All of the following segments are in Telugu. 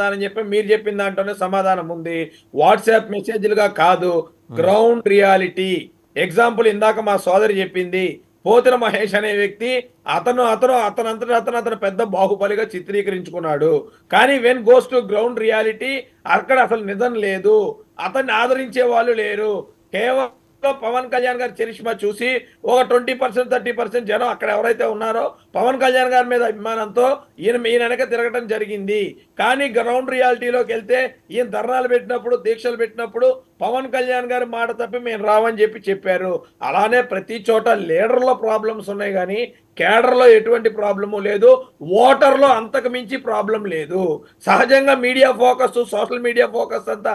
అని చెప్పి మీరు చెప్పిన దాంట్లోనే సమాధానం ఉంది. వాట్సాప్ మెసేజ్లుగా కాదు, గ్రౌండ్ రియాలిటీ. ఎగ్జాంపుల్ ఇందాక మా సోదరి చెప్పింది. పోతిన మహేష్ అనే వ్యక్తి అతను పెద్ద బాహుబలిగా చిత్రీకరించుకున్నాడు. కానీ when goes to ground reality అక్కడ అసలు నిజం లేదు. అతన్ని ఆదరించే వాళ్ళు లేరు. కేవలం పవన్ కళ్యాణ్ గారి చరిష్మా చూసి ఒక 20% 30% జనం అక్కడ ఎవరైతే ఉన్నారో పవన్ కళ్యాణ్ గారి మీద అభిమానంతో ఈయన వెనక తిరగటం జరిగింది. కానీ గ్రౌండ్ రియాలిటీలోకి వెళ్తే ఈయన ధర్నాలు పెట్టినప్పుడు, దీక్షలు పెట్టినప్పుడు పవన్ కళ్యాణ్ గారి మాట తప్పి మేము రావని చెప్పారు. అలానే ప్రతి చోట లీడర్లో ప్రాబ్లమ్స్ ఉన్నాయి కానీ కేడర్లో ఎటువంటి ప్రాబ్లము లేదు. ఓటర్లో అంతకు మించి ప్రాబ్లం లేదు. సహజంగా media focus, social media focus అంతా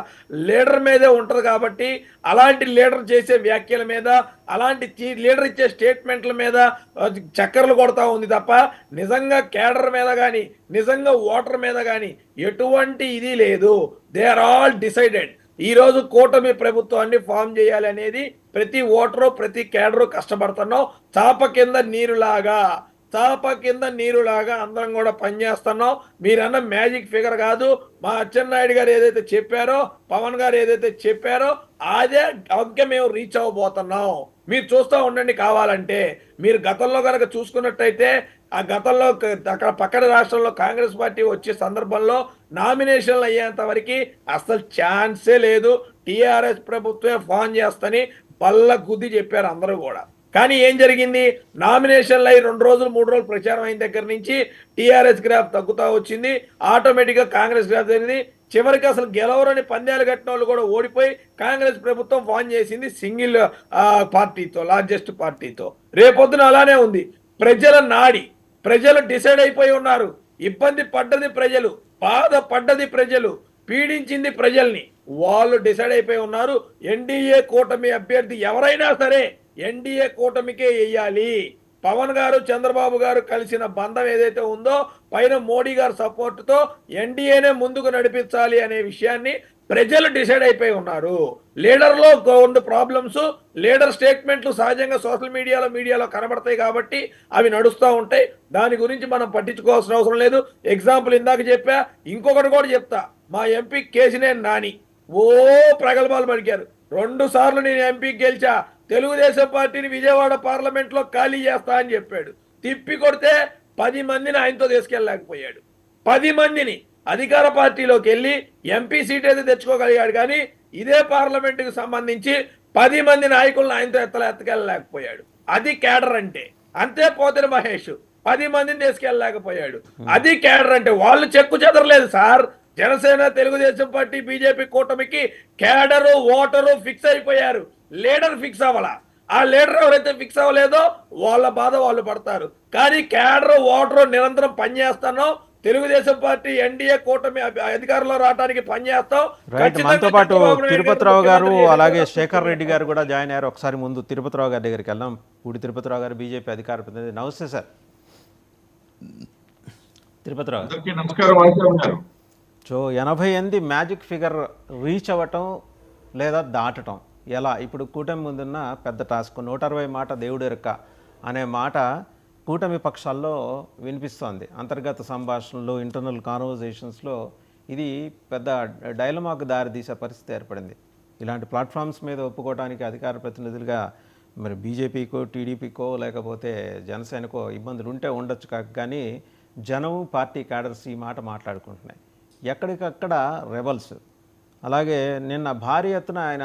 లీడర్ మీదే ఉంటుంది కాబట్టి అలాంటి లీడర్ చేసే వ్యాఖ్యల మీద, అలాంటి లీడర్ ఇచ్చే స్టేట్మెంట్ల మీద చక్కర్లు కొడతా ఉంది తప్ప నిజంగా కేడర్ మీద కానీ, నిజంగా ఓటర్ మీద కానీ ఎటువంటి ఇది లేదు. They are all decided. ఈరోజు కూటమి ప్రభుత్వాన్ని ఫామ్ చేయాలి అనేది ప్రతి ఓటరు, ప్రతి కేడరు కష్టపడుతున్నాం. చాప కింద నీరులాగా అందరం కూడా పనిచేస్తున్నాం. మీరన్న మ్యాజిక్ ఫిగర్ కాదు. మా అచ్చెన్నాయుడు గారు ఏదైతే చెప్పారో, పవన్ గారు ఏదైతే చెప్పారో అదే అంకె మేము రీచ్ అవ్వబోతున్నాం. మీరు చూస్తూ ఉండండి. కావాలంటే మీరు గతంలో కనుక చూసుకున్నట్టయితే ఆ గతంలో అక్కడ పక్కన రాష్ట్రంలో కాంగ్రెస్ పార్టీ వచ్చే సందర్భంలో నామినేషన్లు అయ్యేంత వరకు అసలు ఛాన్సే లేదు. టీఆర్ఎస్ ప్రభుత్వమే ఫామ్ చేస్తని బల్ల గుద్ది చెప్పారు అందరూ కూడా. కానీ ఏం జరిగింది? నామినేషన్లు అయ్యి 2 రోజులు 3 రోజులు ప్రచారం అయిన దగ్గర నుంచి టీఆర్ఎస్ గ్రాఫ్ తగ్గుతూ వచ్చింది. ఆటోమేటిక్గా కాంగ్రెస్ గ్రాఫ్ జరిగింది. చివరికి అసలు గెలవరని పందాలు కట్టిన వాళ్ళు కూడా ఓడిపోయి కాంగ్రెస్ ప్రభుత్వం ఫామ్ చేసింది సింగిల్ పార్టీతో, లార్జెస్ట్ పార్టీతో. రేపొద్దున అలానే ఉంది. ప్రజల నాడి, ప్రజలు డిసైడ్ అయిపోయి ఉన్నారు. ఇబ్బంది పడ్డది ప్రజలు, బాధపడ్డది ప్రజలు, పీడించింది ప్రజల్ని. వాళ్ళు డిసైడ్ అయిపోయి ఉన్నారు. ఎన్డీఏ కూటమి అభ్యర్థి ఎవరైనా సరే ఎన్డీఏ కూటమికే వేయాలి. పవన్ గారు, చంద్రబాబు గారు కలిసిన బంధం ఏదైతే ఉందో, పైన మోడీ గారు సపోర్టుతో ఎన్డీఏనే ముందుకు నడిపించాలి అనే విషయాన్ని ప్రజలు డిసైడ్ అయిపోయి ఉన్నారు. లీడర్లో ఉన్న ప్రాబ్లమ్స్, లీడర్ స్టేట్మెంట్లు సహజంగా సోషల్ మీడియాలో కనబడతాయి కాబట్టి అవి నడుస్తూ ఉంటాయి. దాని గురించి మనం పట్టించుకోవాల్సిన అవసరం లేదు. ఎగ్జాంపుల్ ఇందాక చెప్పా, ఇంకొకటి కూడా చెప్తా. మా ఎంపీ కేసినేని నాని ప్రగల్భాలు పలికారు. 2 సార్లు నేను ఎంపీ గెలిచా, తెలుగుదేశం పార్టీని విజయవాడ పార్లమెంట్లో ఖాళీ చేస్తా అని చెప్పాడు. తిప్పి కొడితే 10 మందిని ఆయనతో తీసుకెళ్ళలేకపోయాడు. 10 మందిని అధికార పార్టీలోకి వెళ్ళి ఎంపీ సీట్ అయితే తెచ్చుకోగలిగాడు కానీ ఇదే పార్లమెంటుకు సంబంధించి 10 మంది నాయకులను ఆయనతో ఎత్తకెళ్ళలేకపోయాడు. అది కేడర్ అంటే. అంతే పోతిన మహేష్ 10 మందిని తీసుకెళ్ళలేకపోయాడు. అది కేడర్ అంటే. వాళ్ళు చెక్కు చెదరలేదు sir. Janasena, Telugu Desam party, BJP కూటమికి కేడరు, ఓటరు ఫిక్స్ అయిపోయారు. లీడర్ ఫిక్స్ అవ్వాలా. ఆ లీడర్ ఎవరైతే ఫిక్స్ అవ్వలేదో వాళ్ళ బాధ వాళ్ళు పడతారు. కానీ కేడరు, ఓటరు నిరంతరం పనిచేస్తాను. తెలుగుదేశం పార్టీ ఎన్డీఏ కూటమి అధికారంలో రావడానికి పనిచేస్తాం. మనతో పాటు తిరుపతిరావు గారు, అలాగే శేఖర్ రెడ్డి గారు కూడా జాయిన్ అయ్యారు. ఒకసారి ముందు తిరుపతిరావు గారి దగ్గరికి వెళ్దాం. పూడి తిరుపతిరావు గారు, బీజేపీ అధికార ప్రతినిధి. నమస్తే సార్. తిరుపతిరావు గారు నమస్కారం. సో 88 మ్యాజిక్ ఫిగర్ రీచ్ అవ్వటం లేదా దాటటం ఎలా? ఇప్పుడు కూటమి ముందున్న పెద్ద టాస్క్. 160 మాట దేవుడెరక్క అనే మాట కూటమి పక్షాల్లో వినిపిస్తోంది. అంతర్గత సంభాషణలు, ఇంటర్నల్ కాన్వర్జేషన్స్లో ఇది పెద్ద డైలమాకు దారితీసే పరిస్థితి ఏర్పడింది. ఇలాంటి ప్లాట్ఫామ్స్ మీద ఒప్పుకోవడానికి అధికార ప్రతినిధులుగా మరి బీజేపీకో, టీడీపీకో, లేకపోతే జనసేనకో ఇబ్బందులు ఉంటే ఉండొచ్చు. కానీ జనం, పార్టీ క్యాడర్స్ ఈ మాట మాట్లాడుకుంటున్నాయి. ఎక్కడికక్కడ రెబల్స్. అలాగే నిన్న భారీ ఎత్తున ఆయన